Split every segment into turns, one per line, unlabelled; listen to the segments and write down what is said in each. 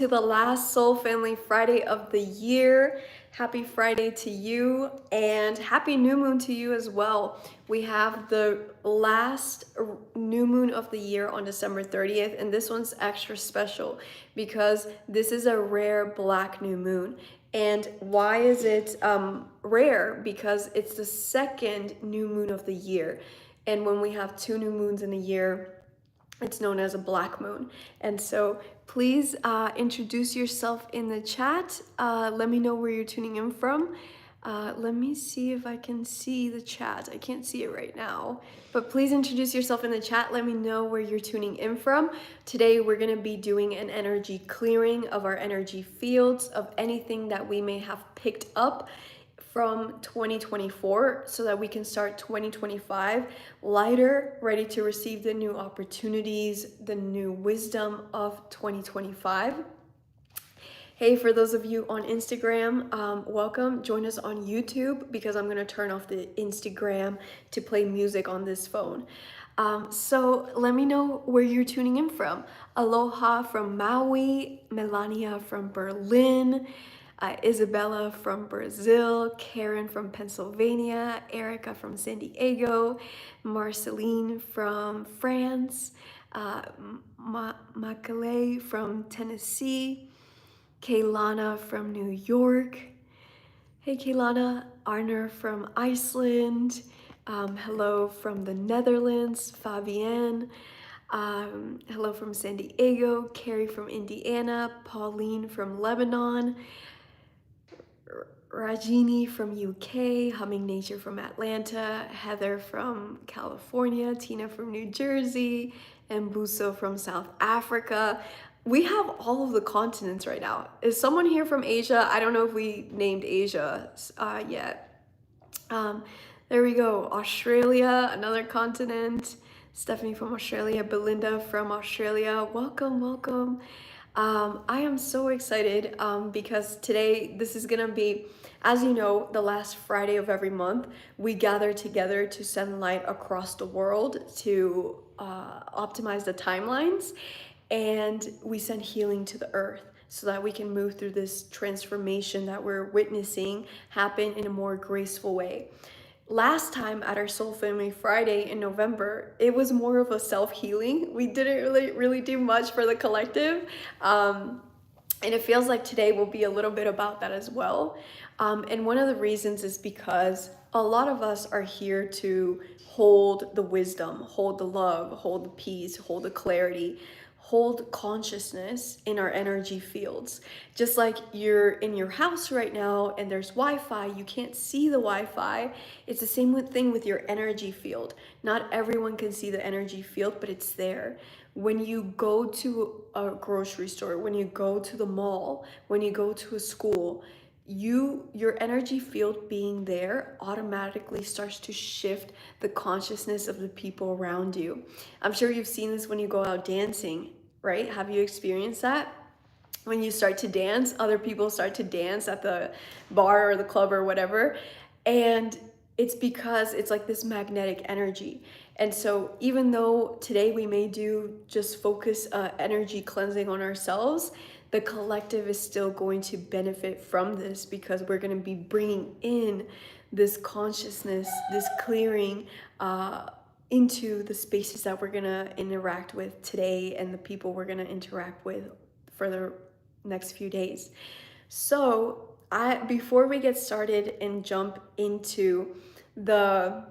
To the last Soul Family Friday of the year. Happy Friday to you and happy new moon to you as well. We have the last new moon of the year on December 30th, and this one's extra special because this is a rare black new moon. And why is it rare? Because it's the second new moon of the year. And when we have two new moons in a year, it's known as a black moon. And so please introduce yourself in the chat. Let me know where you're tuning in from. Let me see if I can see the chat. I can't see it right now, but please introduce yourself in the chat. Let me know where you're tuning in from. Today, we're gonna be doing an energy clearing of our energy fields, of anything that we may have picked up from 2024 so that we can start 2025 lighter, ready to receive the new opportunities, the new wisdom of 2025. Hey, for those of you on Instagram, welcome. Join us on YouTube because I'm gonna turn off the Instagram to play music on this phone. So let me know where you're tuning in from. Aloha from Maui, Melania from Berlin, Isabella from Brazil, Karen from Pennsylvania, Erica from San Diego, Marceline from France, Makale from Tennessee, Kaylana from New York. Hey Kaylana, Arner from Iceland. Hello from the Netherlands, Fabienne. Hello from San Diego, Carrie from Indiana, Pauline from Lebanon, Rajini from UK, Humming Nature from Atlanta, Heather from California, Tina from New Jersey, and Buso from South Africa. We have all of the continents right now. Is someone here from Asia? I don't know if we named Asia yet. There we go. Australia, another continent. Stephanie from Australia, Belinda from Australia. Welcome, welcome. I am so excited because today this is gonna be, as you know, the last Friday of every month. We gather together to send light across the world to optimize the timelines, and we send healing to the earth so that we can move through this transformation that we're witnessing happen in a more graceful way. Last time at our Soul Family Friday in November, it was more of a self-healing. We didn't really do much for the collective. And it feels like today will be a little bit about that as well. And one of the reasons is because a lot of us are here to hold the wisdom, hold the love, hold the peace, hold the clarity, hold consciousness in our energy fields. Just like you're in your house right now and there's Wi-Fi, you can't see the Wi-Fi. It's the same thing with your energy field. Not everyone can see the energy field, but it's there. When you go to a grocery store, when you go to the mall, when you go to a school, your energy field being there automatically starts to shift the consciousness of the people around you. I'm sure you've seen this when you go out dancing, right? Have you experienced that? When you start to dance, other people start to dance at the bar or the club or whatever. And it's because it's like this magnetic energy. And so even though today we may do just focus energy cleansing on ourselves, the collective is still going to benefit from this because we're going to be bringing in this consciousness, this clearing into the spaces that we're going to interact with today and the people we're going to interact with for the next few days. So before we get started and jump into the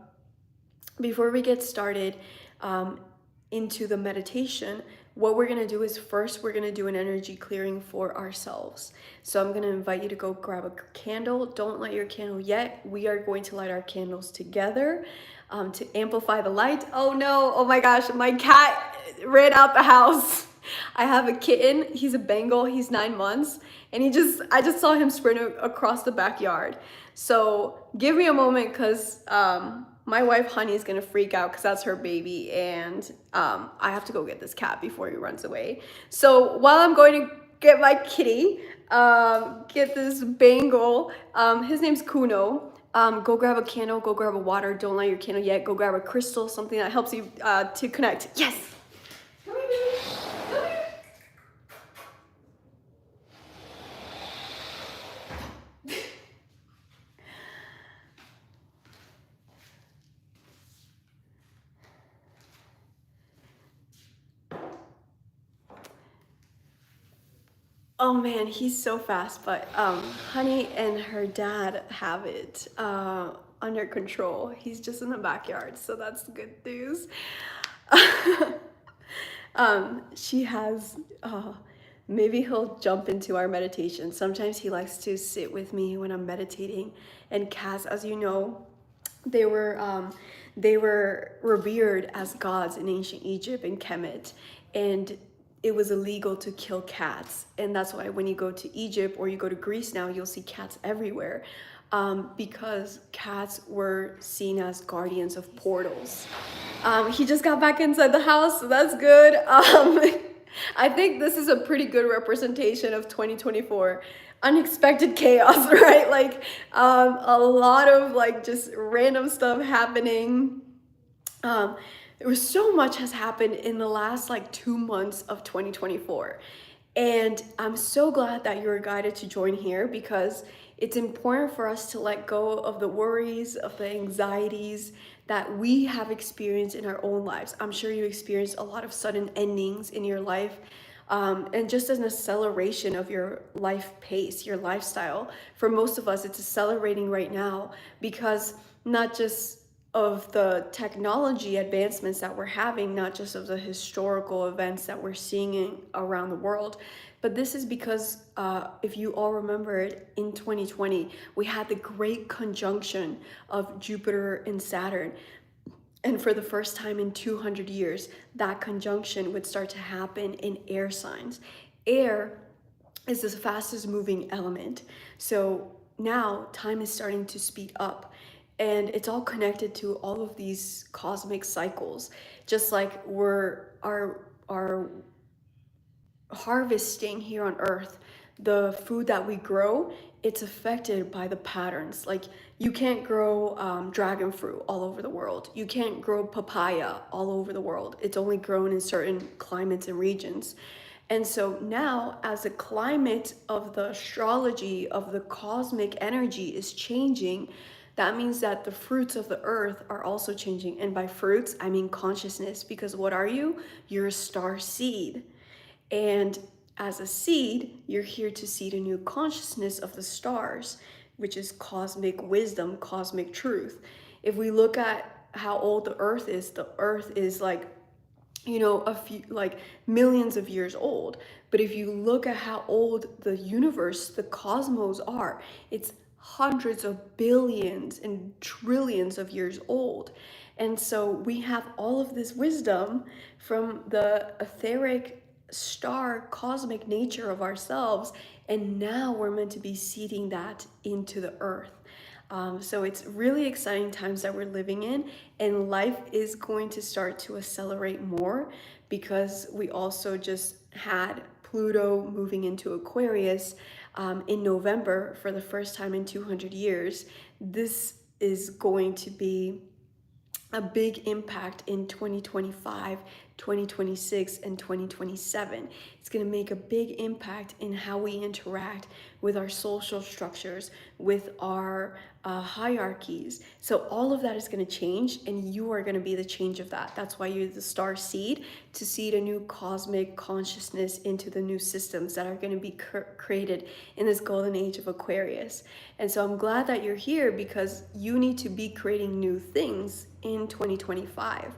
meditation, what we're going to do is first we're going to do an energy clearing for ourselves. So I'm going to invite you to go grab a candle. Don't light your candle yet. We are going to light our candles together to amplify the light. Oh no, oh my gosh, my cat ran out the house. I have a kitten. He's a Bengal. He's 9 months. And I just saw him sprint across the backyard. So give me a moment because my wife Honey is gonna freak out because that's her baby, and I have to go get this cat before he runs away. So while I'm going to get my kitty, get this Bengal, his name's Kuno. Go grab a candle, go grab a water. Don't light your candle yet. Go grab a crystal, something that helps you to connect. Yes. Come here, baby. Come here. Oh man, he's so fast, but Honey and her dad have it under control. He's just in the backyard, so that's good news. She has, maybe he'll jump into our meditation. Sometimes he likes to sit with me when I'm meditating. And cats, as you know, they were revered as gods in ancient Egypt and Kemet, and it was illegal to kill cats. And that's why when you go to Egypt or you go to Greece now, you'll see cats everywhere, because cats were seen as guardians of portals. He just got back inside the house, so that's good. I think this is a pretty good representation of 2024. Unexpected chaos, right? Like a lot of like just random stuff happening. There was so much has happened in the last like 2 months of 2024. And I'm so glad that you're guided to join here, because it's important for us to let go of the worries, of the anxieties that we have experienced in our own lives. I'm sure you experienced a lot of sudden endings in your life, and just as an acceleration of your life pace, your lifestyle. For most of us, it's accelerating right now because not just of the technology advancements that we're having, not just of the historical events that we're seeing around the world, but this is because if you all remember it, in 2020, we had the great conjunction of Jupiter and Saturn. And for the first time in 200 years, that conjunction would start to happen in air signs. Air is the fastest moving element. So now time is starting to speed up. And it's all connected to all of these cosmic cycles. Just like our harvesting here on earth, the food that we grow, it's affected by the patterns. Like you can't grow dragon fruit all over the world. You can't grow papaya all over the world. It's only grown in certain climates and regions. And so now, as the climate of the astrology of the cosmic energy is changing, that means that the fruits of the earth are also changing. And by fruits, I mean consciousness, because what are you? You're a star seed. And as a seed, you're here to seed a new consciousness of the stars, which is cosmic wisdom, cosmic truth. If we look at how old the earth is like, a few, like millions of years old. But if you look at how old the universe, the cosmos are, it's hundreds of billions and trillions of years old. And so we have all of this wisdom from the etheric star cosmic nature of ourselves, and now we're meant to be seeding that into the earth. So it's really exciting times that we're living in, and life is going to start to accelerate more because we also just had Pluto moving into Aquarius in November for the first time in 200 years. This is going to be a big impact in 2025, 2026, and 2027. It's going to make a big impact in how we interact with our social structures, with our hierarchies. So all of that is going to change, and you are going to be the change of that. That's why you're the star seed, to seed a new cosmic consciousness into the new systems that are going to be created in this golden age of Aquarius. And so I'm glad that you're here, because you need to be creating new things in 2025.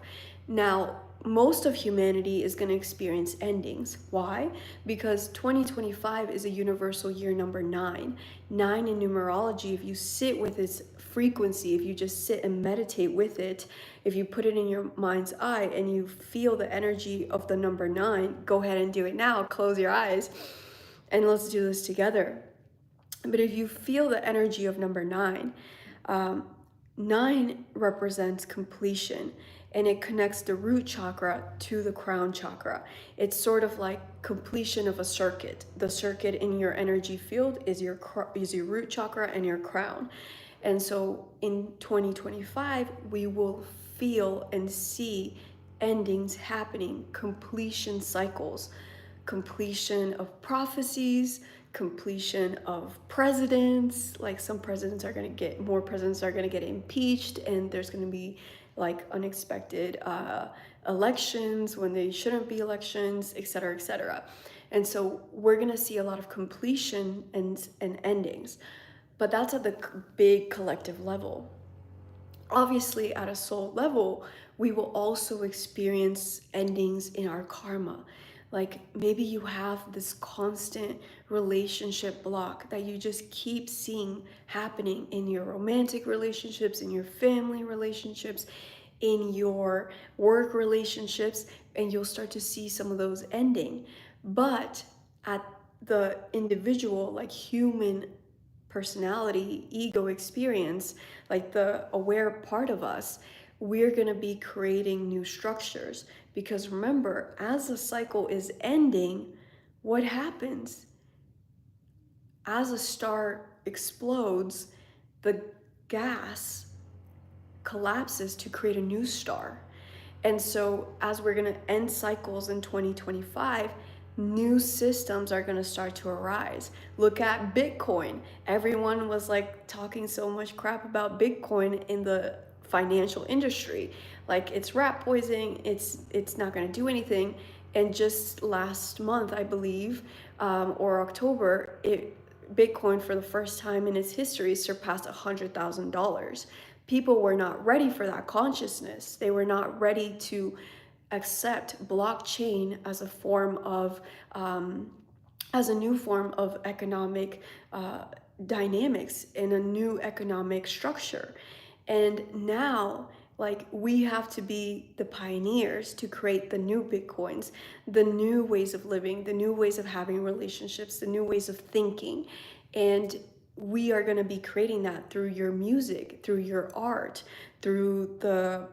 Now, most of humanity is going to experience endings. Why? Because 2025 is a universal year number 9. 9 in numerology, if you sit with its frequency, if you just sit and meditate with it, if you put it in your mind's eye and you feel the energy of the number 9, go ahead and do it now. Close your eyes and let's do this together. But if you feel the energy of number 9, 9 represents completion, and it connects the root chakra to the crown chakra. It's sort of like completion of a circuit. The circuit in your energy field is your root chakra and your crown. And so in 2025, we will feel and see endings happening, completion cycles, completion of prophecies, completion of presidents. Like some presidents are going to get, more presidents are going to get impeached, and there's going to be like unexpected elections when they shouldn't be elections, etc., etc. And so we're going to see a lot of completion and endings, but that's at the big collective level. Obviously, at a soul level, we will also experience endings in our karma. Like maybe you have this constant relationship block that you just keep seeing happening in your romantic relationships, in your family relationships, in your work relationships, and you'll start to see some of those ending. But at the individual, like human personality, ego experience, like the aware part of us, we're going to be creating new structures. Because remember, as the cycle is ending, what happens? As a star explodes, the gas collapses to create a new star. And so as we're going to end cycles in 2025, new systems are going to start to arise. Look at Bitcoin. Everyone was like talking so much crap about Bitcoin in the financial industry. Like it's rat poisoning, it's not going to do anything. And just last month, I believe, or October, Bitcoin for the first time in its history surpassed $100,000. People were not ready for that consciousness. They were not ready to accept blockchain as a form of, as a new form of economic dynamics in a new economic structure. And now, like, we have to be the pioneers to create the new Bitcoins, the new ways of living, the new ways of having relationships, the new ways of thinking. And we are going to be creating that through your music, through your art, through the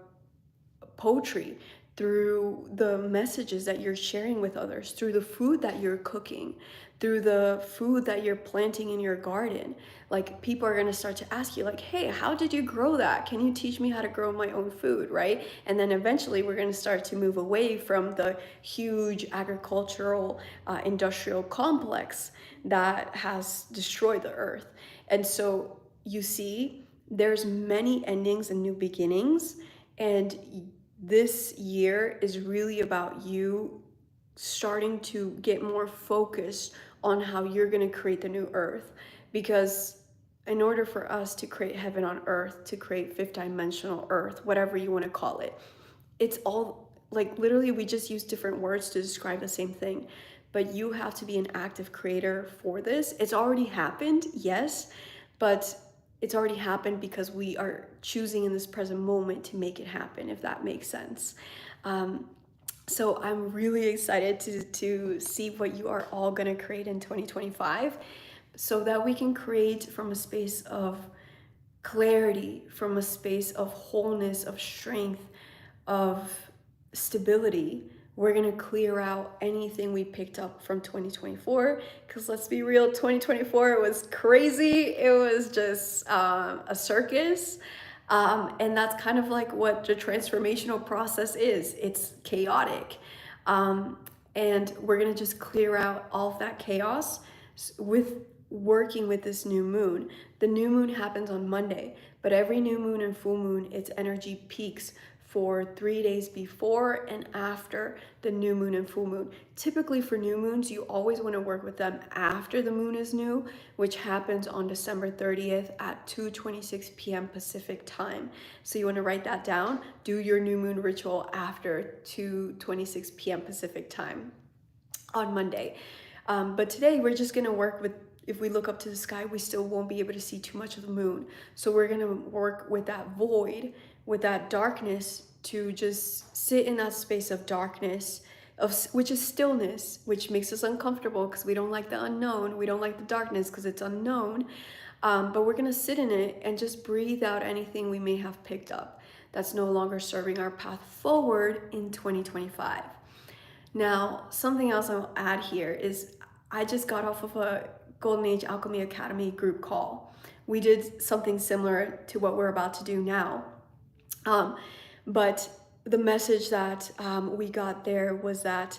poetry, through the messages that you're sharing with others, through the food that you're cooking, through the food that you're planting in your garden. Like people are going to start to ask you like, hey, how did you grow that? Can you teach me how to grow my own food, right? And then eventually we're going to start to move away from the huge agricultural industrial complex that has destroyed the earth. And so you see, there's many endings and new beginnings, and this year is really about you starting to get more focused on how you're going to create the new earth. Because in order for us to create heaven on earth, to create fifth dimensional earth, whatever you want to call it, it's all like literally we just use different words to describe the same thing. But you have to be an active creator for this. It's already happened, yes, but it's already happened because we are choosing in this present moment to make it happen, if that makes sense. So I'm really excited to see what you are all going to create in 2025 so that we can create from a space of clarity, from a space of wholeness, of strength, of stability. We're going to clear out anything we picked up from 2024, because let's be real, 2024 was crazy. It was just a circus. And that's kind of like what the transformational process is. It's chaotic. And we're going to just clear out all of that chaos with working with this new moon. The new moon happens on Monday, but every new moon and full moon, its energy peaks for 3 days before and after the new moon and full moon. Typically for new moons, you always want to work with them after the moon is new, which happens on December 30th at 2:26 p.m. Pacific time. So you want to write that down. Do your new moon ritual after 2:26 p.m. Pacific time on Monday. But today we're just going to work with, if we look up to the sky, we still won't be able to see too much of the moon. So we're going to work with that void, with that darkness, to just sit in that space of darkness, which is stillness, which makes us uncomfortable because we don't like the unknown. We don't like the darkness because it's unknown. But we're going to sit in it and just breathe out anything we may have picked up that's no longer serving our path forward in 2025. Now, something else I'll add here is I just got off of a Golden Age Alchemy Academy group call. We did something similar to what we're about to do now. But the message that we got there was that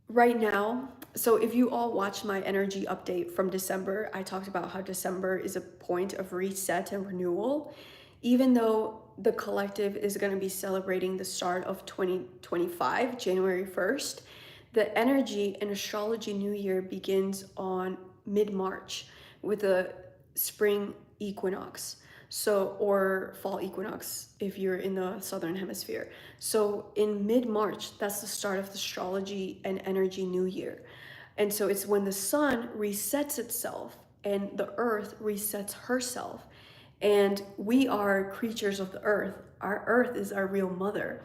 right now, so if you all watched my energy update from December, I talked about how December is a point of reset and renewal. Even though the collective is going to be celebrating the start of 2025, January 1st, The energy in astrology new year begins on mid-March with a spring equinox. So, or fall equinox if you're in the southern hemisphere. So in mid-March, that's the start of the astrology and energy new year. And so it's when the sun resets itself and the earth resets herself. And we are creatures of the earth. Our earth is our real mother.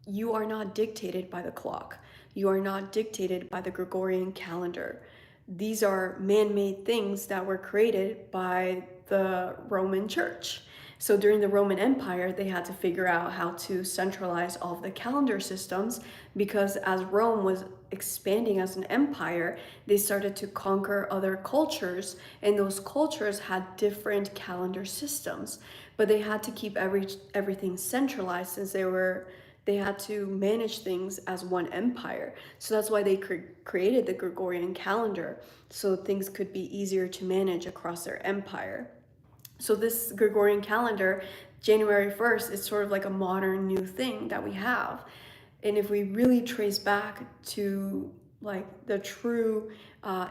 You are not dictated by the clock. You are not dictated by the Gregorian calendar. These are man-made things that were created by the Roman Church. So during the Roman Empire, they had to figure out how to centralize all of the calendar systems, because as Rome was expanding as an empire, they started to conquer other cultures, and those cultures had different calendar systems. But they had to keep everything centralized, since they had to manage things as one empire. So that's why they created the Gregorian calendar, so things could be easier to manage across their empire. So this Gregorian calendar, January 1st, is sort of like a modern new thing that we have. And if we really trace back to like the true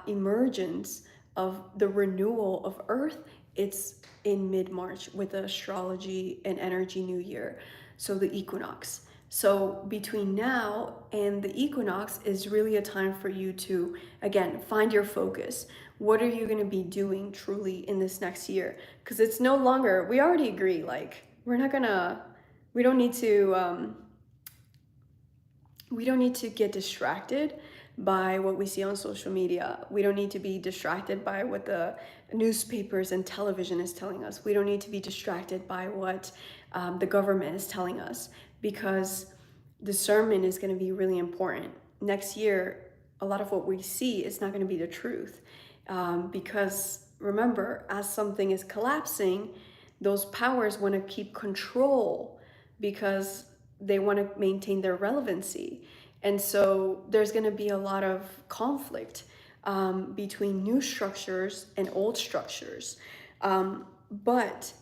emergence of the renewal of Earth, it's in mid-March with the astrology and energy new year, so the equinox. So between now and the equinox is really a time for you to, again, find your focus. What are you going to be doing truly in this next year? Because it's no longer, we already agree, like, we don't need to, we don't need to get distracted by what we see on social media. We don't need to be distracted by what the newspapers and television is telling us. We don't need to be distracted by what the government is telling us, because discernment is going to be really important. Next year, a lot of what we see is not going to be the truth, because remember, as something is collapsing, those powers want to keep control because they want to maintain their relevancy. And so there's going to be a lot of conflict between new structures and old structures. But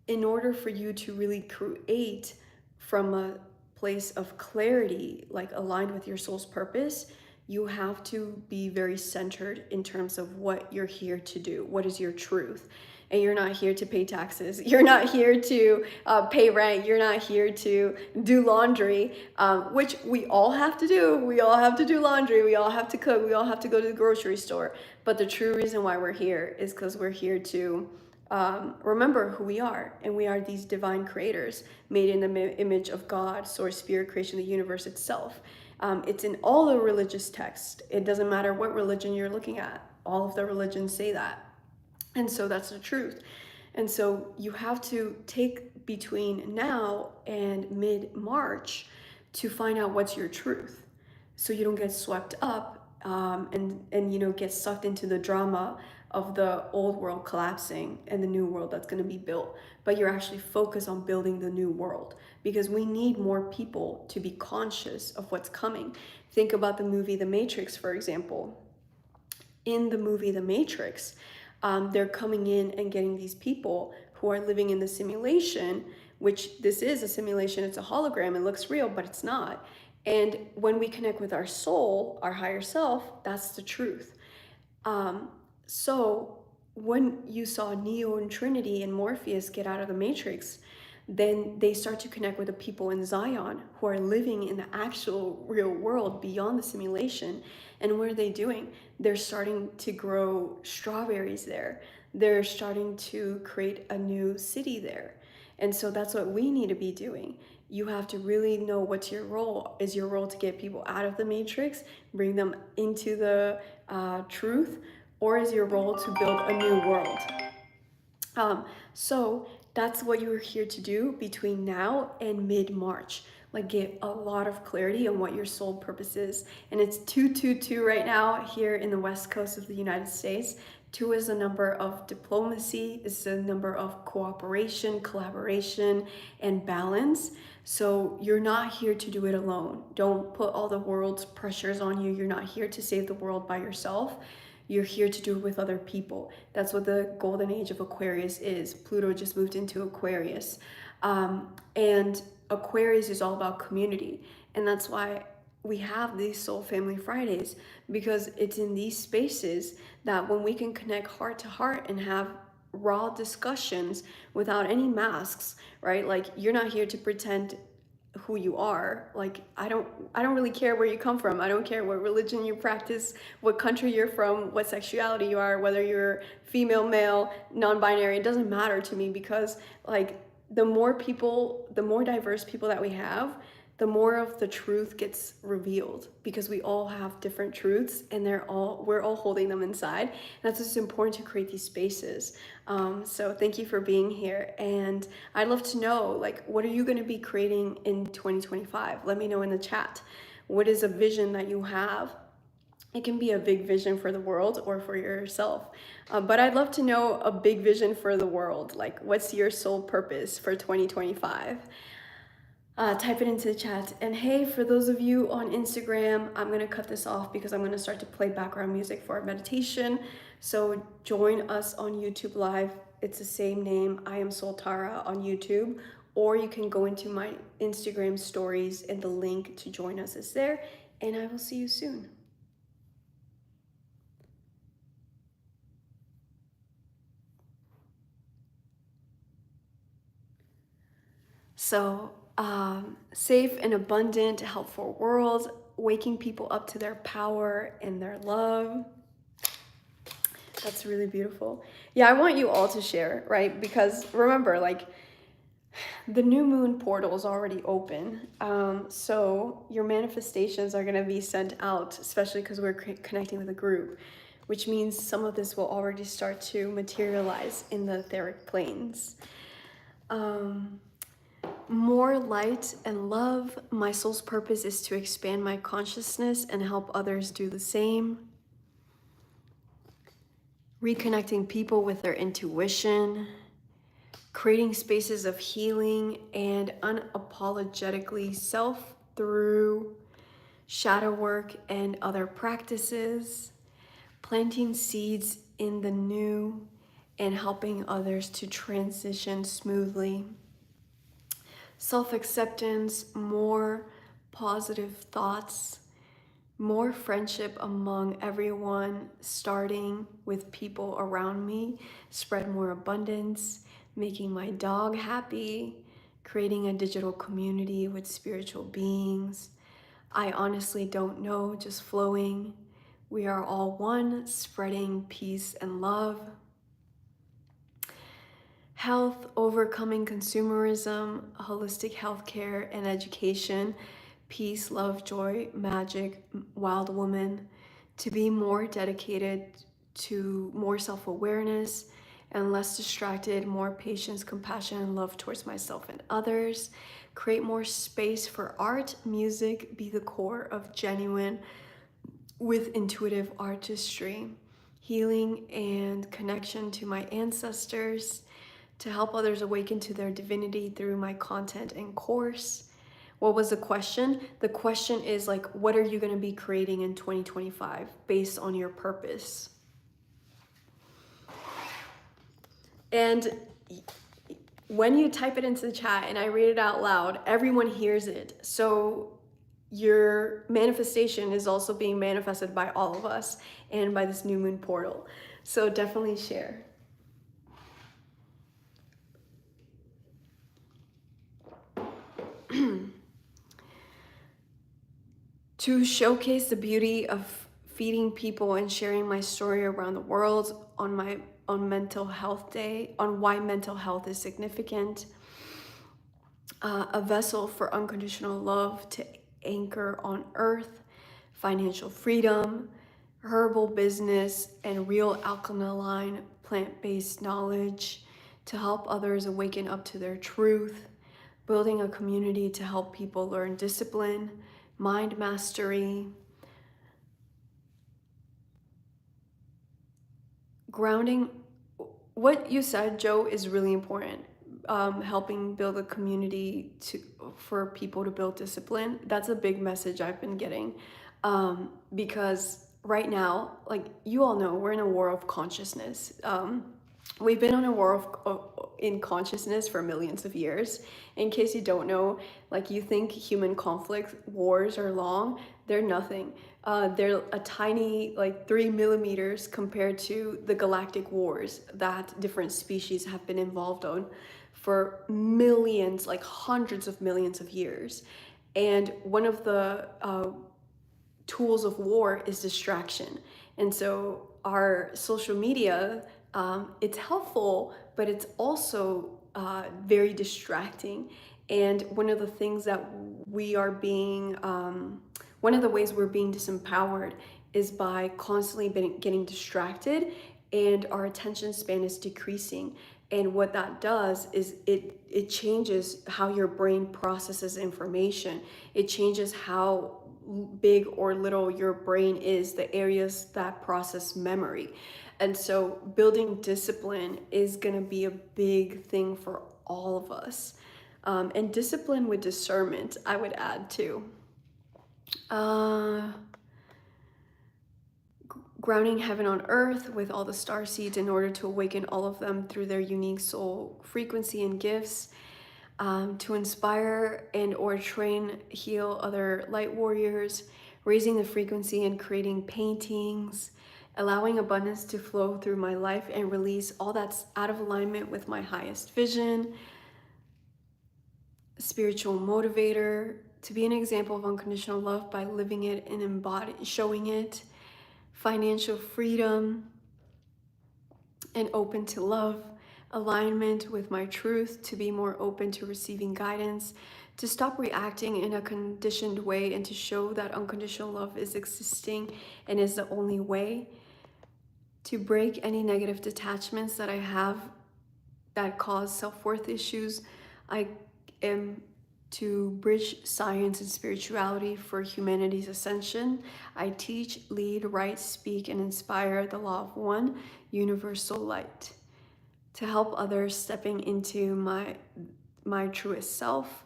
in order for you to really create from a place of clarity, like aligned with your soul's purpose, you have to be very centered in terms of what you're here to do. What is your truth? And you're not here to pay taxes. You're not here to pay rent. You're not here to do laundry, which we all have to do. We all have to do laundry. We all have to cook. We all have to go to the grocery store. But the true reason why we're here is because we're here to remember who we are. And we are these divine creators made in the image of God, source, spirit, creation, the universe itself. It's in all the religious texts. It doesn't matter what religion you're looking at. All of the religions say that. And so that's the truth. And so you have to take between now and mid-March to find out what's your truth, so you don't get swept up and get sucked into the drama of the old world collapsing and the new world that's going to be built. But you're actually focused on building the new world, because we need more people to be conscious of what's coming. Think about the movie The Matrix, for example. In the movie The Matrix, they're coming in and getting these people who are living in the simulation, which this is a simulation, it's a hologram, it looks real, but it's not. And when we connect with our soul, our higher self, that's the truth. So when you saw Neo and Trinity and Morpheus get out of the Matrix, then they start to connect with the people in Zion who are living in the actual real world beyond the simulation. And what are they doing? They're starting to grow strawberries there. They're starting to create a new city there. And so that's what we need to be doing. You have to really know what's your role. Is your role to get people out of the matrix, bring them into the truth, or is your role to build a new world? So that's what you're here to do between now and mid-March. Like, get a lot of clarity on what your soul purpose is. And it's 222 right now here in the west coast of the United States. 2 is a number of diplomacy, it's a number of cooperation, collaboration, and balance. So you're not here to do it alone. Don't put all the world's pressures on you. You're not here to save the world by yourself. You're here to do it with other people. That's what the golden age of Aquarius is. Pluto just moved into Aquarius. And Aquarius is all about community. And that's why we have these Soul Family Fridays, because it's in these spaces that when we can connect heart to heart and have raw discussions without any masks, right? Like, you're not here to pretend who you are. Like, I don't really care where you come from. I don't care what religion you practice, what country you're from, what sexuality you are, whether you're female, male, non-binary. It doesn't matter to me, because like, the more people, the more diverse people that we have, the more of the truth gets revealed, because we all have different truths, and we're all holding them inside. And that's just important to create these spaces. So thank you for being here, and I'd love to know, like, what are you going to be creating in 2025? Let me know in the chat. What is a vision that you have? It can be a big vision for the world or for yourself. But I'd love to know a big vision for the world. Like, what's your soul purpose for 2025? Type it into the chat. And hey, for those of you on Instagram, I'm going to cut this off because I'm going to start to play background music for our meditation. So join us on YouTube Live. It's the same name, IamSolTara on YouTube. Or you can go into my Instagram stories and the link to join us is there. And I will see you soon. So, safe and abundant, helpful world, waking people up to their power and their love. That's really beautiful. Yeah, I want you all to share, right? Because remember, like, the new moon portal is already open. So your manifestations are going to be sent out, especially because we're connecting with a group, which means some of this will already start to materialize in the etheric planes. More light and love. My soul's purpose is to expand my consciousness and help others do the same. Reconnecting people with their intuition. Creating spaces of healing and unapologetically self through shadow work and other practices. Planting seeds in the new and helping others to transition smoothly. Self-acceptance, more positive thoughts, more friendship among everyone, starting with people around me, spread more abundance, making my dog happy, creating a digital community with spiritual beings. I honestly don't know, just flowing. We are all one, spreading peace and love. Health, overcoming consumerism, holistic healthcare and education, peace, love, joy, magic, wild woman, to be more dedicated to more self-awareness and less distracted, more patience, compassion, and love towards myself and others. Create more space for art, music, be the core of genuine with intuitive artistry, healing and connection to my ancestors, to help others awaken to their divinity through my content and course. What was the question? The question is, like, what are you going to be creating in 2025 based on your purpose? And when you type it into the chat and I read it out loud, everyone hears it. So your manifestation is also being manifested by all of us and by this new moon portal. So definitely share. To showcase the beauty of feeding people and sharing my story around the world on mental health day, on why mental health is significant. A vessel for unconditional love to anchor on earth, financial freedom, herbal business, and real alkaline plant-based knowledge to help others awaken up to their truth, building a community to help people learn discipline, mind mastery, grounding. What you said, Joe, is really important. Helping build a community for people to build discipline. That's a big message I've been getting, because right now, like you all know, we're in a war of consciousness. We've been on a war in consciousness for millions of years. In case you don't know, like you think human conflict wars are long, they're nothing. They're a tiny, like 3 millimeters compared to the galactic wars that different species have been involved on for millions, like hundreds of millions of years. And one of the tools of war is distraction. And so our social media, it's helpful, but it's also very distracting. And one of the things that we are being, one of the ways we're being disempowered is by constantly getting distracted, and our attention span is decreasing. And what that does is it changes how your brain processes information. It changes how big or little your brain is, the areas that process memory. And so building discipline is going to be a big thing for all of us. And discipline with discernment, I would add too. Grounding heaven on earth with all the star seeds in order to awaken all of them through their unique soul frequency and gifts. To inspire and or train, heal other light warriors, raising the frequency and creating paintings, allowing abundance to flow through my life and release all that's out of alignment with my highest vision. Spiritual motivator, to be an example of unconditional love by living it and showing it. Financial freedom and open to love. Alignment with my truth, to be more open to receiving guidance, to stop reacting in a conditioned way, and to show that unconditional love is existing and is the only way. To break any negative detachments that I have that cause self-worth issues. I am to bridge science and spirituality for humanity's ascension. I teach, lead, write, speak, and inspire the law of one, universal light. To help others stepping into my truest self.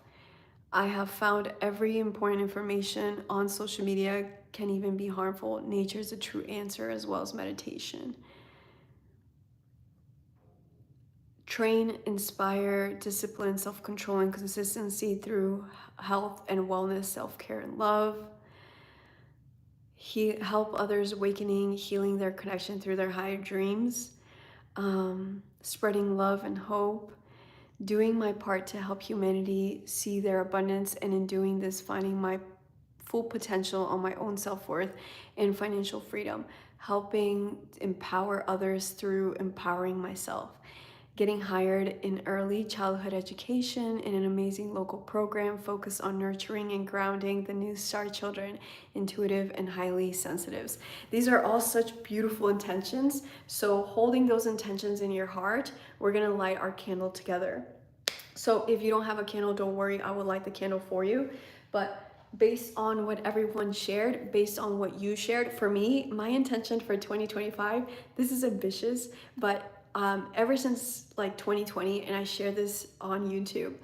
I have found every important information on social media can even be harmful. Nature is a true answer, as well as meditation. Train, inspire, discipline, self-control, and consistency through health and wellness, self-care, and love. Help others awakening, healing their connection through their higher dreams. Spreading love and hope. Doing my part to help humanity see their abundance, and in doing this, finding my full potential on my own self-worth and financial freedom. Helping empower others through empowering myself. Getting hired in early childhood education in an amazing local program focused on nurturing and grounding the new star children, intuitive and highly sensitives. These are all such beautiful intentions. So holding those intentions in your heart, we're gonna light our candle together. So if you don't have a candle, don't worry, I will light the candle for you. But based on what everyone shared, based on what you shared, for me, my intention for 2025, this is ambitious, but ever since like 2020, and I shared this on YouTube,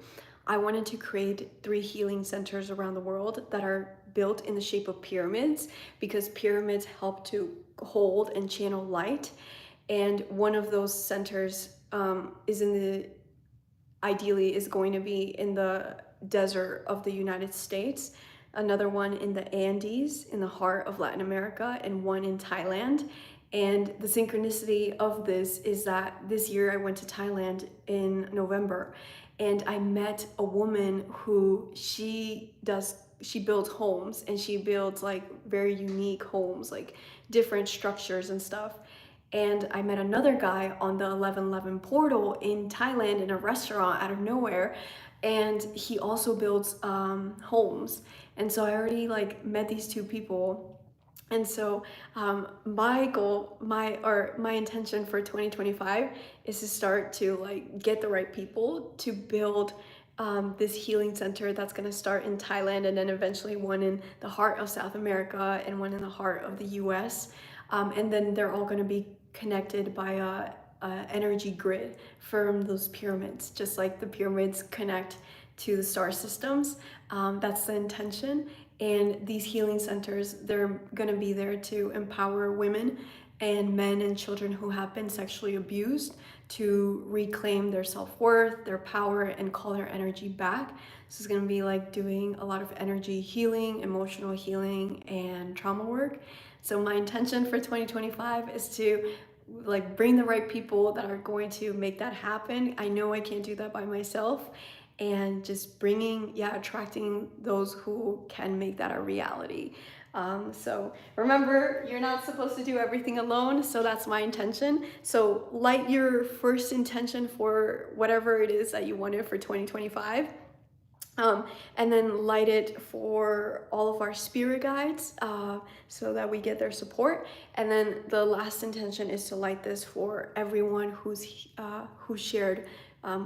I wanted to create 3 healing centers around the world that are built in the shape of pyramids, because pyramids help to hold and channel light. And one of those centers ideally is going to be in the desert of the United States, another one in the Andes in the heart of Latin America, and one in Thailand. And the synchronicity of this is that this year I went to Thailand in November, and I met a woman who she builds homes, and she builds like very unique homes, like different structures and stuff. And I met another guy on the 1111 portal in Thailand in a restaurant out of nowhere, and he also builds homes. And so I already like met these 2 people. And so my goal, my intention for 2025 is to start to like get the right people to build this healing center that's going to start in Thailand, and then eventually one in the heart of South America and one in the heart of the US. And then they're all going to be connected by a energy grid from those pyramids, just like the pyramids connect to the star systems. That's the intention. And these healing centers, they're going to be there to empower women and men and children who have been sexually abused to reclaim their self-worth, their power, and call their energy back. This is going to be like doing a lot of energy healing, emotional healing, and trauma work. So my intention for 2025 is to like bring the right people that are going to make that happen. I know I can't do that by myself, and just bringing, attracting those who can make that a reality. So remember, you're not supposed to do everything alone, so that's my intention. So light your first intention for whatever it is that you wanted for 2025. And then light it for all of our spirit guides so that we get their support. And then the last intention is to light this for everyone who shared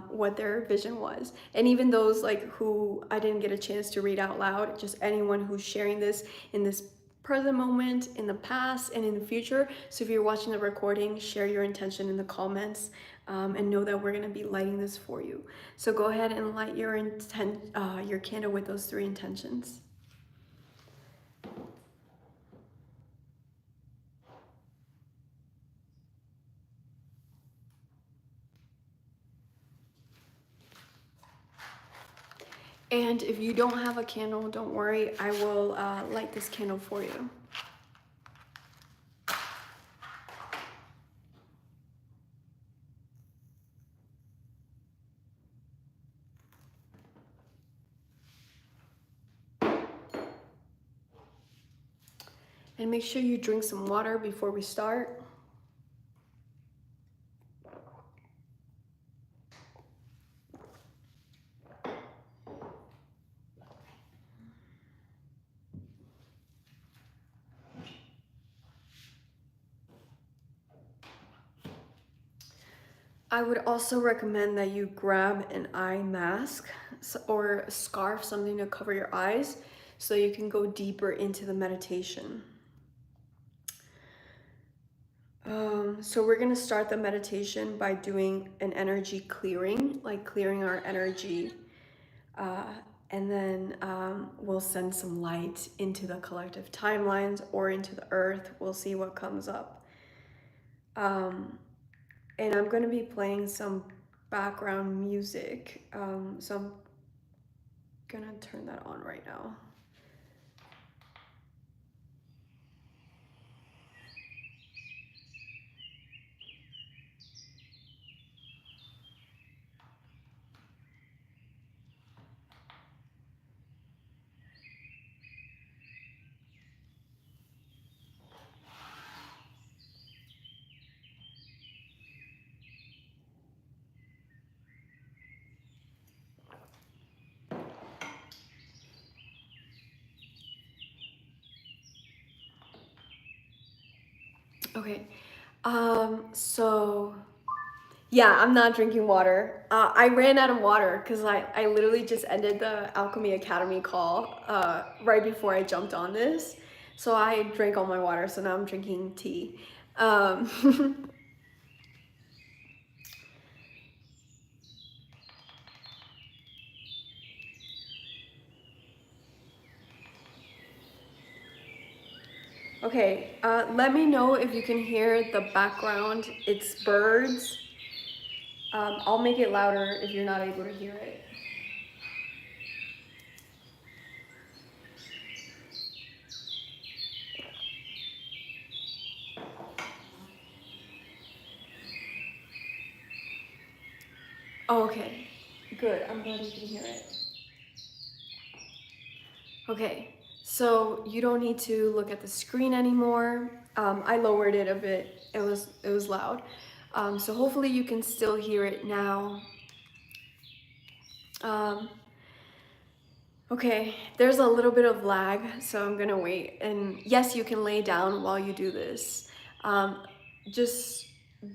what their vision was. And even those like who I didn't get a chance to read out loud, just anyone who's sharing this in this present moment, in the past, and in the future. So if you're watching the recording, share your intention in the comments, and know that we're going to be lighting this for you. So go ahead and light your candle with those 3 intentions. And if you don't have a candle, don't worry, I will light this candle for you. And make sure you drink some water before we start. I would also recommend that you grab an eye mask or a scarf, something to cover your eyes, so you can go deeper into the meditation. So we're gonna start the meditation by doing an energy clearing, like clearing our energy, and then we'll send some light into the collective timelines or into the earth. We'll see what comes up. And I'm going to be playing some background music. So I'm going to turn that on right now. Okay, so yeah, I'm not drinking water. I ran out of water because I literally just ended the Alchemy Academy call right before I jumped on this. So I drank all my water, so now I'm drinking tea. Okay, let me know if you can hear the background. It's birds. I'll make it louder if you're not able to hear it. Oh, okay, good. I'm glad you can hear it. Okay, so you don't need to look at the screen anymore. I lowered it a bit. It was loud. So hopefully you can still hear it now. Okay, there's a little bit of lag, so I'm gonna wait. And yes, you can lay down while you do this. Just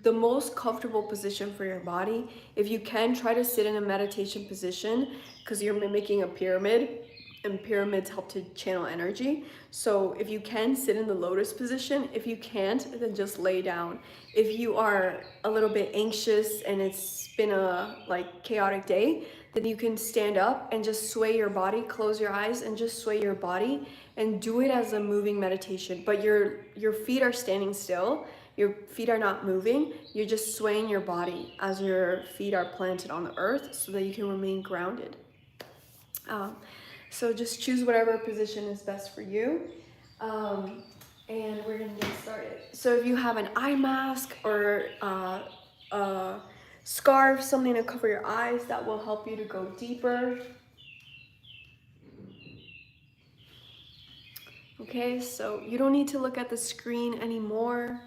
the most comfortable position for your body. If you can, try to sit in a meditation position because you're mimicking a pyramid, and pyramids help to channel energy. So if you can, sit in the lotus position. If you can't, then just lay down. If you are a little bit anxious and it's been a chaotic day, then you can stand up and just sway your body, close your eyes and just sway your body and do it as a moving meditation. But your feet are standing still, Your feet are not moving. You're just swaying your body as your feet are planted on the earth so that you can remain grounded. So just choose whatever position is best for you. And we're gonna get started. So if you have an eye mask or a scarf, something to cover your eyes, that will help you to go deeper. Okay, so you don't need to look at the screen anymore.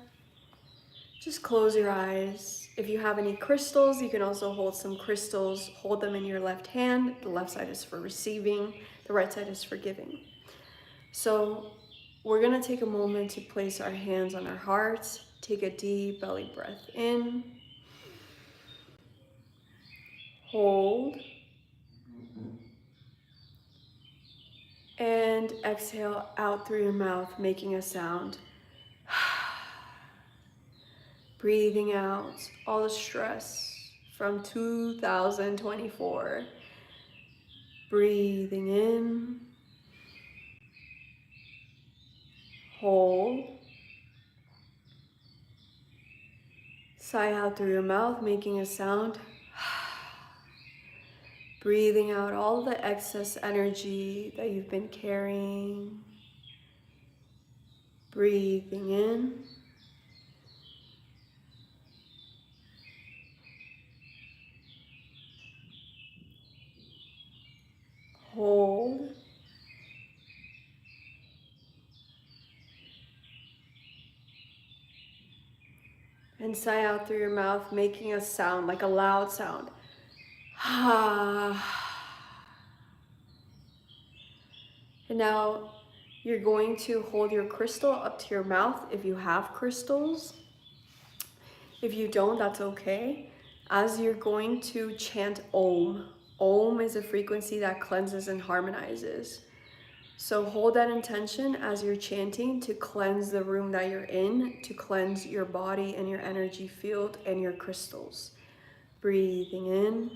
Just close your eyes. If you have any crystals, you can also hold some crystals. Hold them in your left hand. The left side is for receiving, the right side is for giving. So we're gonna take a moment to place our hands on our hearts. Take a deep belly breath in. Hold. And exhale out through your mouth, making a sound. Breathing out all the stress from 2024. Breathing in. Hold. Sigh out through your mouth, making a sound. Breathing out all the excess energy that you've been carrying. Breathing in. Hold. And sigh out through your mouth, making a sound, like a loud sound. And now you're going to hold your crystal up to your mouth if you have crystals. If you don't, that's okay. As you're going to chant Om. Om is a frequency that cleanses and harmonizes. So hold that intention as you're chanting to cleanse the room that you're in, to cleanse your body and your energy field and your crystals. Breathing in.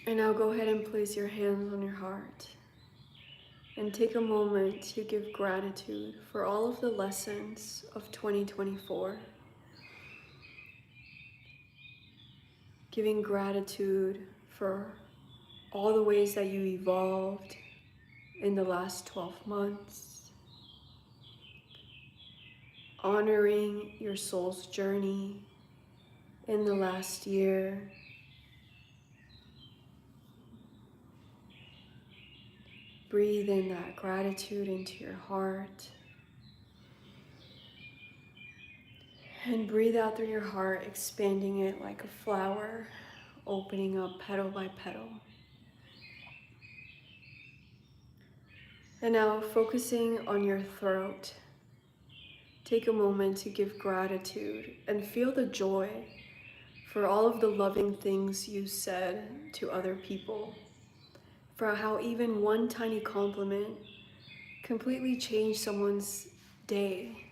And now go ahead and place your hands on your heart and take a moment to give gratitude for all of the lessons of 2024. Giving gratitude for all the ways that you evolved in the last 12 months. Honoring your soul's journey in the last year. Breathe in that gratitude into your heart. And breathe out through your heart, expanding it like a flower, opening up petal by petal. And now focusing on your throat. Take a moment to give gratitude and feel the joy for all of the loving things you said to other people. For how even one tiny compliment completely changed someone's day.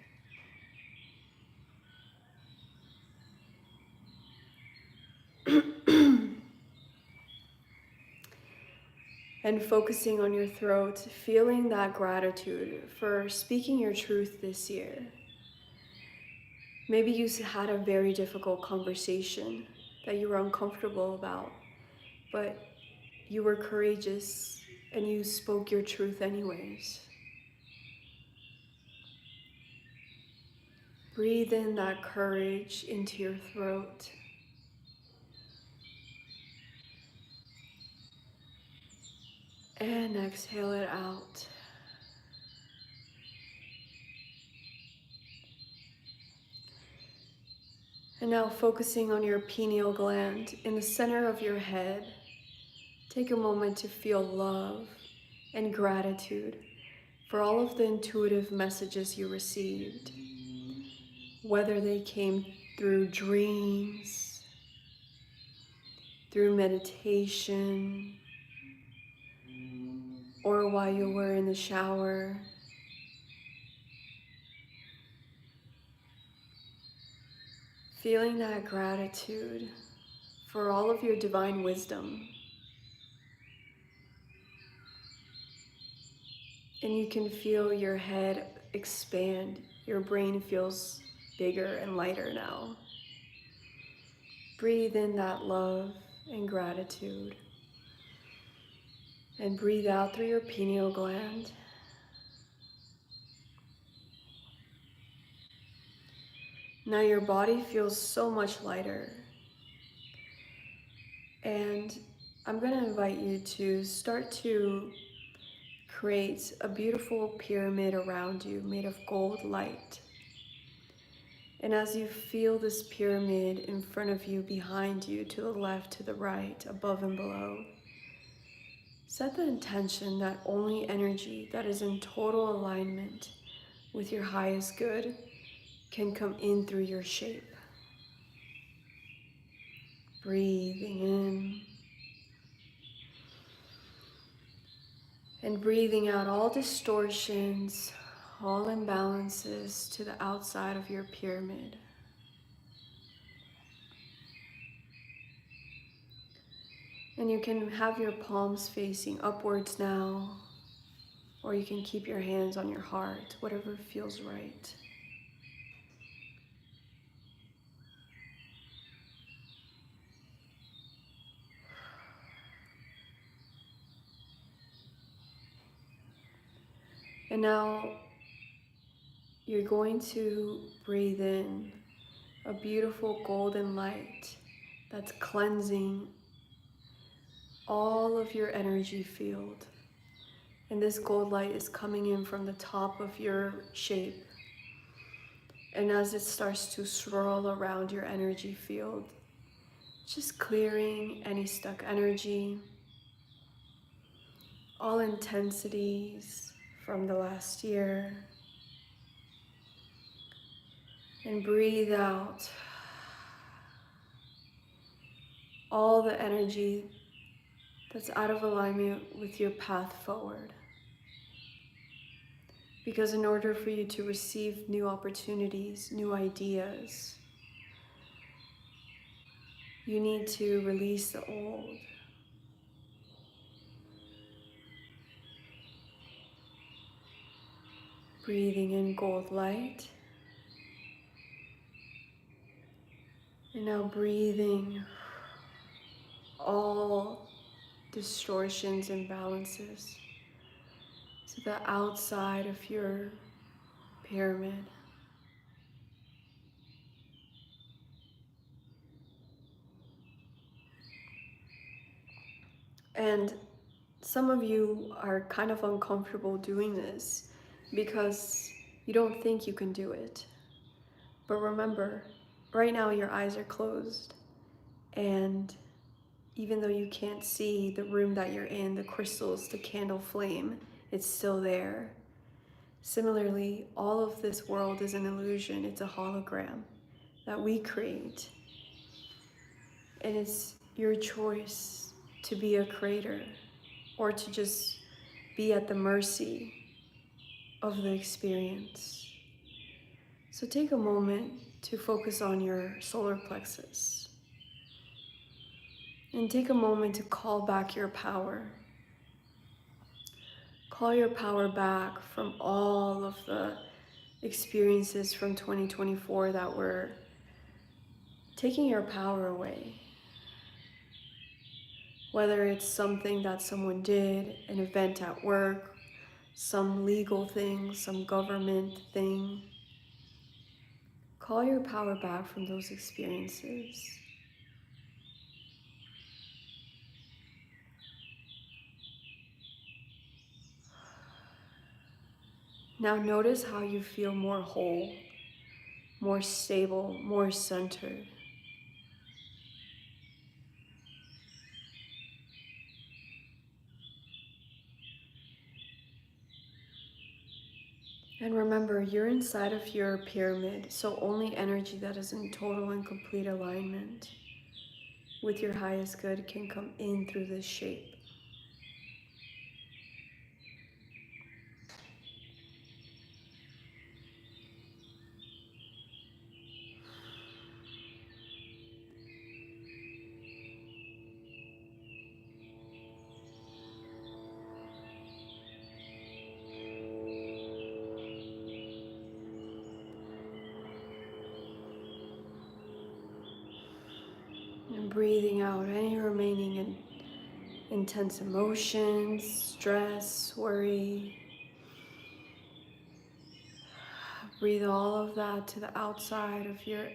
And focusing on your throat, feeling that gratitude for speaking your truth this year. Maybe you had a very difficult conversation that you were uncomfortable about, but you were courageous and you spoke your truth anyways. Breathe in that courage into your throat. And exhale it out. And now focusing on your pineal gland in the center of your head, take a moment to feel love and gratitude for all of the intuitive messages you received, whether they came through dreams, through meditation, or while you were in the shower. Feeling that gratitude for all of your divine wisdom. And you can feel your head expand. Your brain feels bigger and lighter now. Breathe in that love and gratitude. And breathe out through your pineal gland. Now your body feels so much lighter. And I'm going to invite you to start to create a beautiful pyramid around you made of gold light. And as you feel this pyramid in front of you, behind you, to the left, to the right, above and below, set the intention that only energy that is in total alignment with your highest good can come in through your shape. Breathing in and breathing out all distortions, all imbalances to the outside of your pyramid. And you can have your palms facing upwards now, or you can keep your hands on your heart, whatever feels right. And now you're going to breathe in a beautiful golden light that's cleansing all of your energy field. And this gold light is coming in from the top of your shape. And as it starts to swirl around your energy field, just clearing any stuck energy, all intensities from the last year. And breathe out all the energy that's out of alignment with your path forward. Because in order for you to receive new opportunities, new ideas, you need to release the old. Breathing in gold light. And now breathing all distortions and balances to the outside of your pyramid. And some of you are kind of uncomfortable doing this because you don't think you can do it. But remember, right now your eyes are closed, and even though you can't see the room that you're in, the crystals, the candle flame, it's still there. Similarly, all of this world is an illusion. It's a hologram that we create. And it's your choice to be a creator or to just be at the mercy of the experience. So take a moment to focus on your solar plexus. And take a moment to call back your power. Call your power back from all of the experiences from 2024 that were taking your power away. Whether it's something that someone did, an event at work, some legal thing, some government thing. Call your power back from those experiences. Now notice how you feel more whole, more stable, more centered. And remember, you're inside of your pyramid, so only energy that is in total and complete alignment with your highest good can come in through this shape. And breathing out any remaining intense emotions, stress, worry. Breathe all of that to the outside of your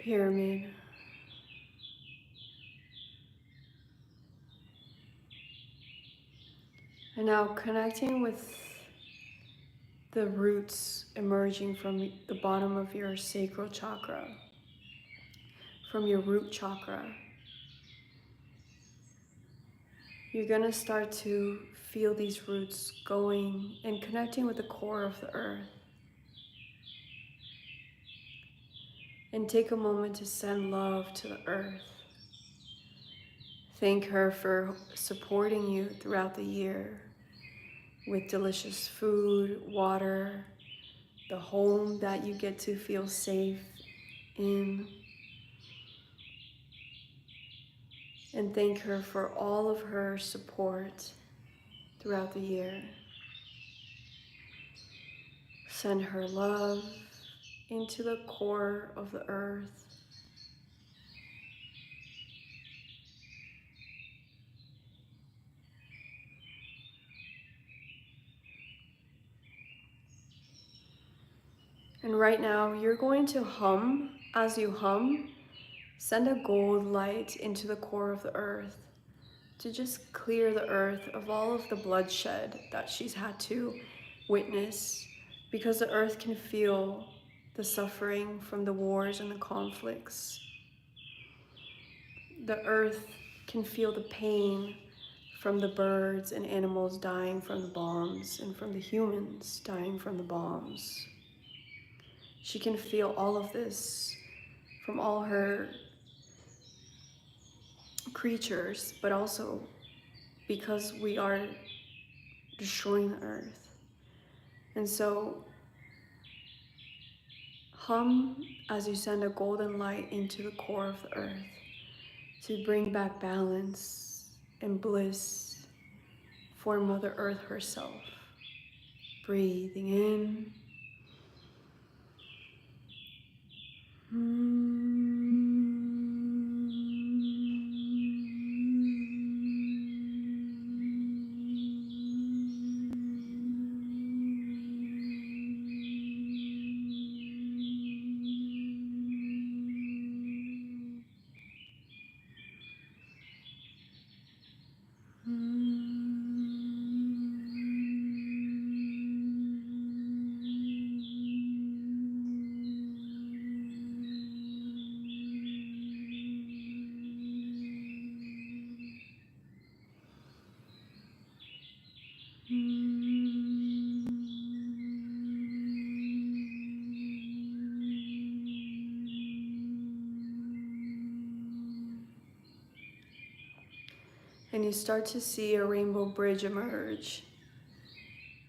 pyramid. And now connecting with the roots emerging from the bottom of your sacral chakra, from your root chakra. You're going to start to feel these roots going and connecting with the core of the earth. And take a moment to send love to the earth. Thank her for supporting you throughout the year with delicious food, water, the home that you get to feel safe in. And thank her for all of her support throughout the year. Send her love into the core of the earth. And right now, you're going to hum. As you hum, send a gold light into the core of the earth to just clear the earth of all of the bloodshed that she's had to witness, because the earth can feel the suffering from the wars and the conflicts. The earth can feel the pain from the birds and animals dying from the bombs and from the humans dying from the bombs. She can feel all of this from all her creatures, but also because we are destroying the earth. And so hum as you send a golden light into the core of the earth to bring back balance and bliss for Mother Earth herself. Breathing in. And you start to see a rainbow bridge emerge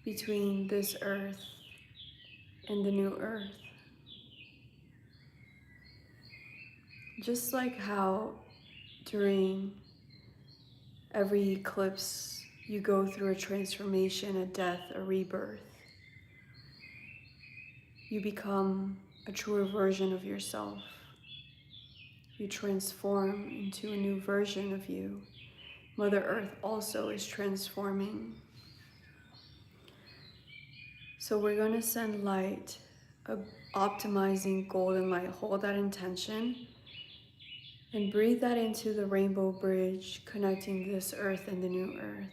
between this earth and the new earth. Just like how during every eclipse you go through a transformation, a death, a rebirth. You become a truer version of yourself. You transform into a new version of you. Mother Earth also is transforming. So we're going to send light, a optimizing golden light. Hold that intention and breathe that into the rainbow bridge connecting this earth and the new earth.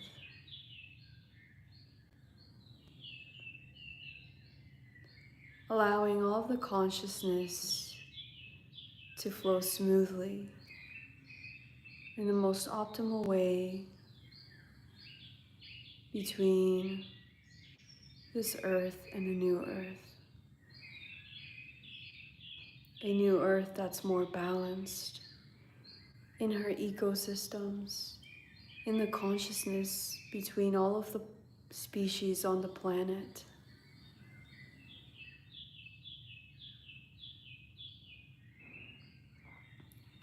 allowing all of the consciousness to flow smoothly in the most optimal way between this earth and a new earth. A new earth that's more balanced in her ecosystems, in the consciousness between all of the species on the planet.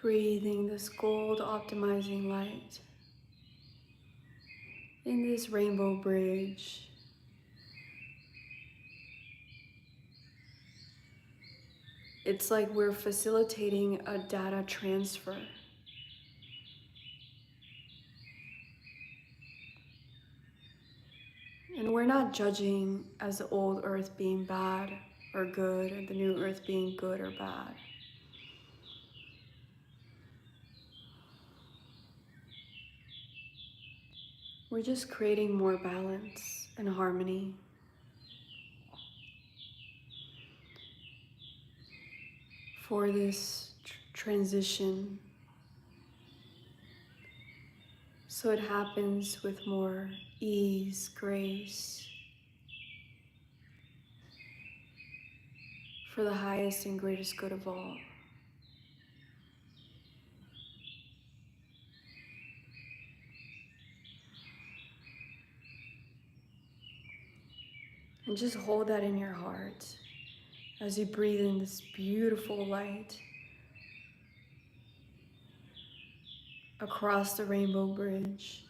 Breathing this gold optimizing light in this rainbow bridge. It's like we're facilitating a data transfer. And we're not judging as the old earth being bad or good, or the new earth being good or bad. We're just creating more balance and harmony. For this transition, so it happens with more ease, grace, for the highest and greatest good of all. And just hold that in your heart as you breathe in this beautiful light across the rainbow bridge.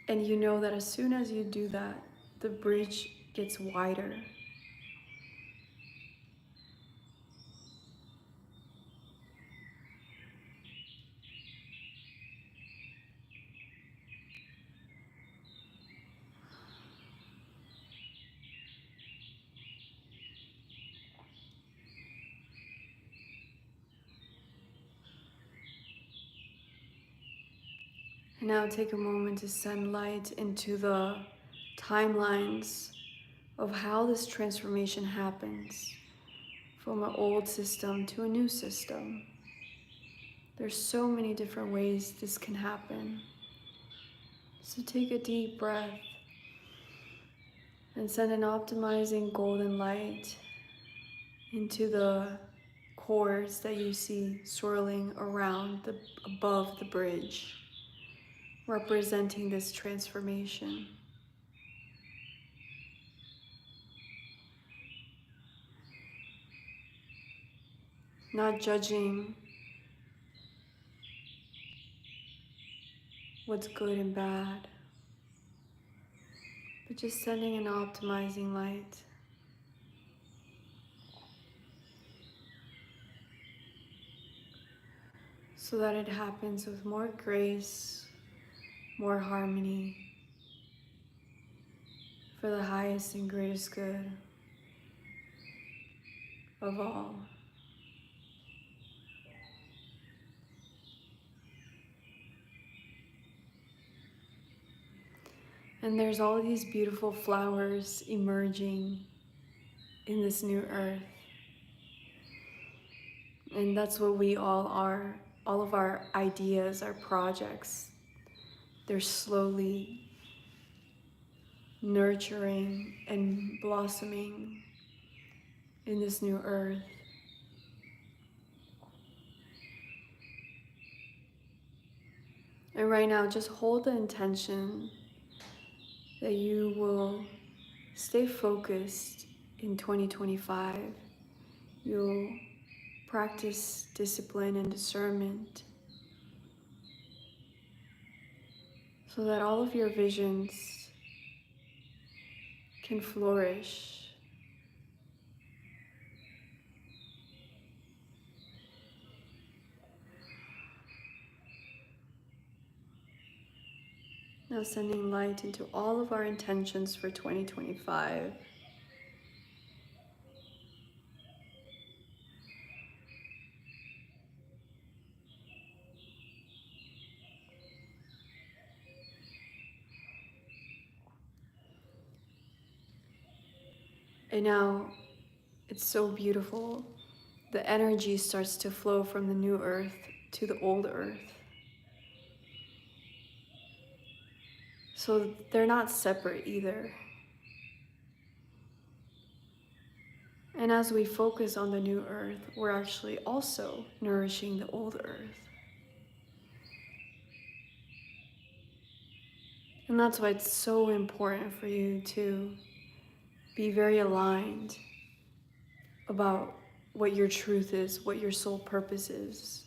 And you know that as soon as you do that, the bridge gets wider. And now take a moment to send light into the timelines of how this transformation happens from an old system to a new system. There's so many different ways this can happen. So take a deep breath and send an optimizing golden light into the cords that you see swirling around above the bridge, representing this transformation. Not judging what's good and bad, but just sending an optimizing light. So that it happens with more grace, more harmony, for the highest and greatest good of all. And there's all these beautiful flowers emerging in this new earth. And that's what we all are. All of our ideas, our projects, they're slowly nurturing and blossoming in this new earth. And right now, just hold the intention that you will stay focused in 2025. You'll practice discipline and discernment so that all of your visions can flourish. Now sending light into all of our intentions for 2025. And now It's so beautiful. The energy starts to flow from the new earth to the old earth. So they're not separate either. And as we focus on the new earth, we're actually also nourishing the old earth. And that's why it's so important for you to be very aligned about what your truth is, what your soul purpose is.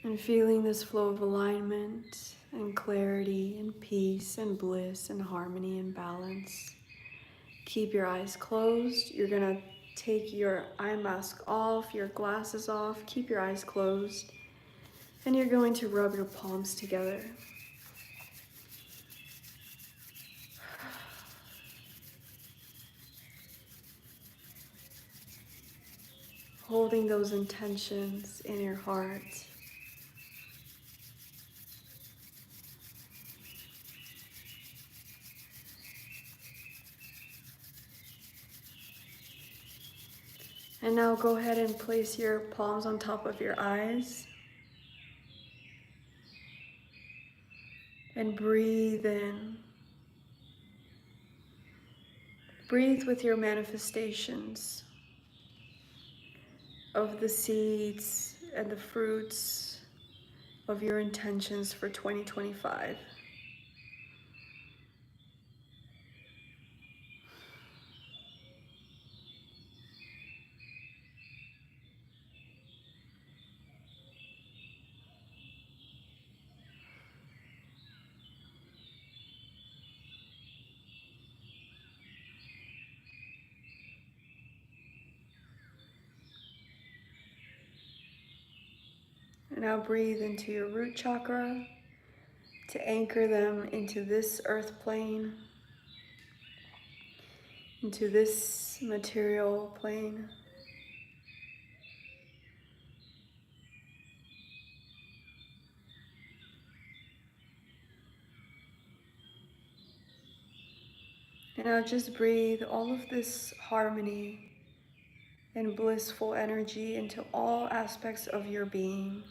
And feeling this flow of alignment and clarity and peace and bliss and harmony and balance. Keep your eyes closed. You're gonna take your eye mask off, your glasses off, keep your eyes closed. And you're going to rub your palms together. Holding those intentions in your heart. And now go ahead and place your palms on top of your eyes. And breathe in. Breathe with your manifestations of the seeds and the fruits of your intentions for 2025. And now breathe into your root chakra to anchor them into this earth plane, into this material plane. And now just breathe all of this harmony and blissful energy into all aspects of your being.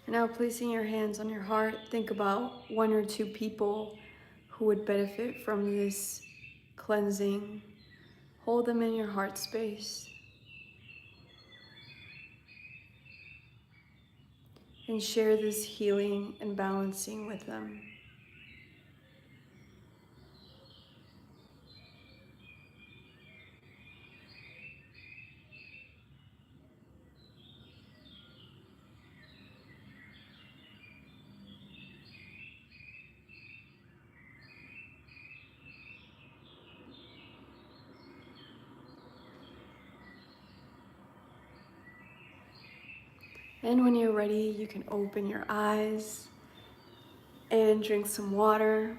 And now placing your hands on your heart, think about one or two people who would benefit from this cleansing. Hold them in your heart space. And share this healing and balancing with them. And when you're ready, you can open your eyes and drink some water.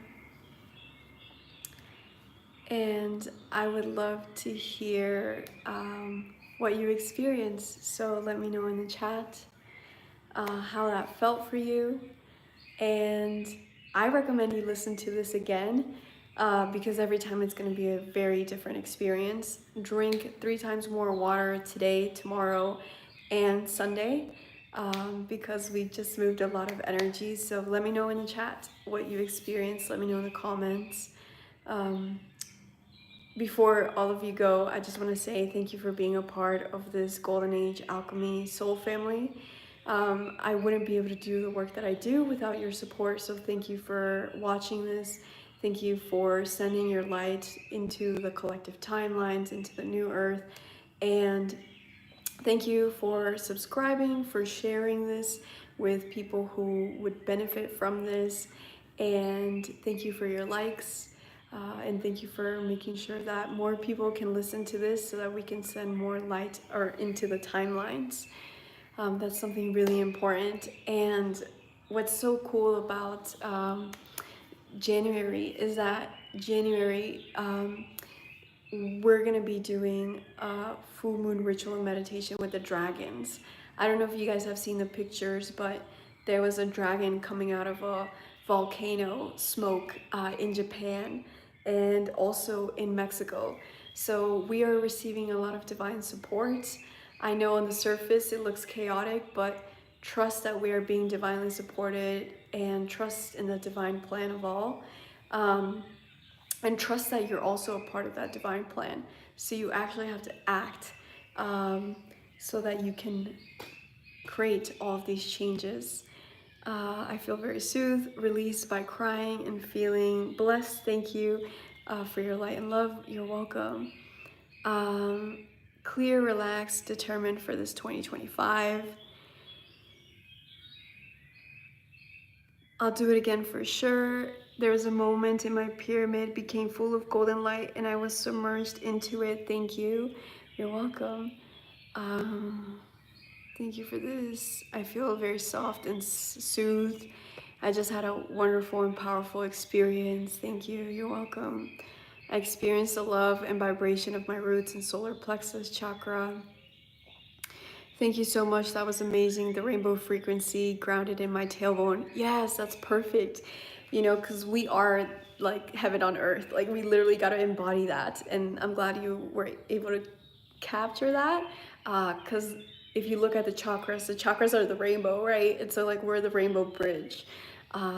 And I would love to hear what you experienced. So let me know in the chat how that felt for you. And I recommend you listen to this again because every time it's going to be a very different experience. Drink 3 times more water today, tomorrow, and Sunday because we just moved a lot of energy. So let me know in the chat what you experienced. Let me know in the comments. Before all of you go, I just want to say thank you for being a part of this Golden Age Alchemy soul family. I wouldn't be able to do the work that I do without your support, so thank you for watching this. Thank you for sending your light into the collective timelines, into the new earth, and thank you for subscribing, for sharing this with people who would benefit from this, and thank you for your likes. And thank you for making sure that more people can listen to this so that we can send more light or into the timelines. That's something really important. And what's so cool about January is that January, we're gonna be doing a full moon ritual and meditation with the dragons. I don't know if you guys have seen the pictures, but there was a dragon coming out of a volcano smoke in Japan and also in Mexico. So we are receiving a lot of divine support. I know on the surface it looks chaotic, but trust that we are being divinely supported and trust in the divine plan of all. And trust that you're also a part of that divine plan. So you actually have to act so that you can create all of these changes. I feel very soothed, released by crying and feeling blessed. Thank you for your light and love. You're welcome. Clear, relaxed, determined for this 2025. I'll do it again for sure. There was a moment in my pyramid became full of golden light and I was submerged into it. Thank you. You're welcome. Thank you for this. I feel very soft and soothed. I just had a wonderful and powerful experience. Thank you. You're welcome. I experienced the love and vibration of my roots and solar plexus chakra. Thank you so much. That was amazing. The rainbow frequency grounded in my tailbone. Yes, that's perfect. You know, because we are like heaven on earth. Like we literally got to embody that. And I'm glad you were able to capture that. Because if you look at the chakras are the rainbow, right? And so like we're the rainbow bridge.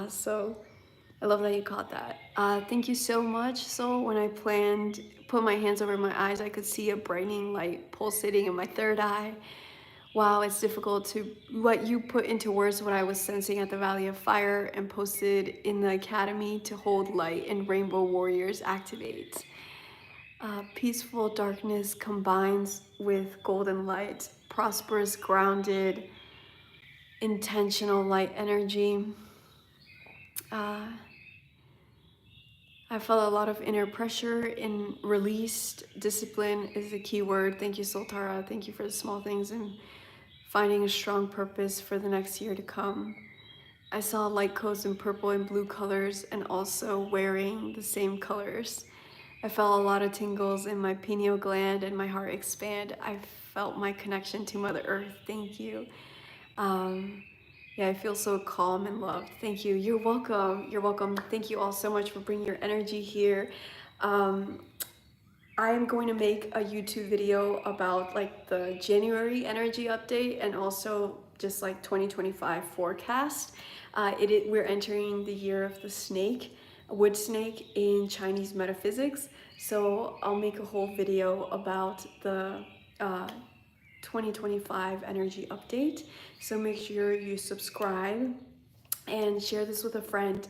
So I love that you caught that. Thank you so much. So when I put my hands over my eyes, I could see a brightening light pulsating in my third eye. Wow, it's difficult to let you put into words what I was sensing at the Valley of Fire and posted in the Academy to hold light and Rainbow Warriors activate. Peaceful darkness combines with golden light, prosperous, grounded, intentional light energy. I felt a lot of inner pressure and released. Discipline is the key word. Thank you, SolTara. Thank you for the small things and finding a strong purpose for the next year to come. I saw light coats in purple and blue colors and also wearing the same colors. I felt a lot of tingles in my pineal gland and my heart expand. I felt my connection to Mother Earth. Thank you. Yeah, I feel so calm and loved. Thank you. You're welcome. You're welcome. Thank you all so much for bringing your energy here. I am going to make a YouTube video about like the January energy update and also just like 2025 forecast. We're entering the year of the snake, wood snake in Chinese metaphysics. So I'll make a whole video about the 2025 energy update. So make sure you subscribe and share this with a friend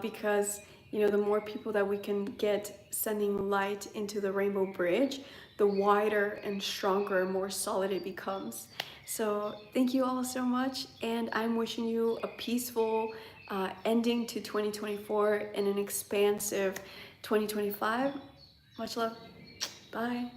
because you know the more people that we can get sending light into the rainbow bridge, the wider and stronger and more solid it becomes. So thank you all so much, and I'm wishing you a peaceful ending to 2024 and an expansive 2025. Much love. Bye.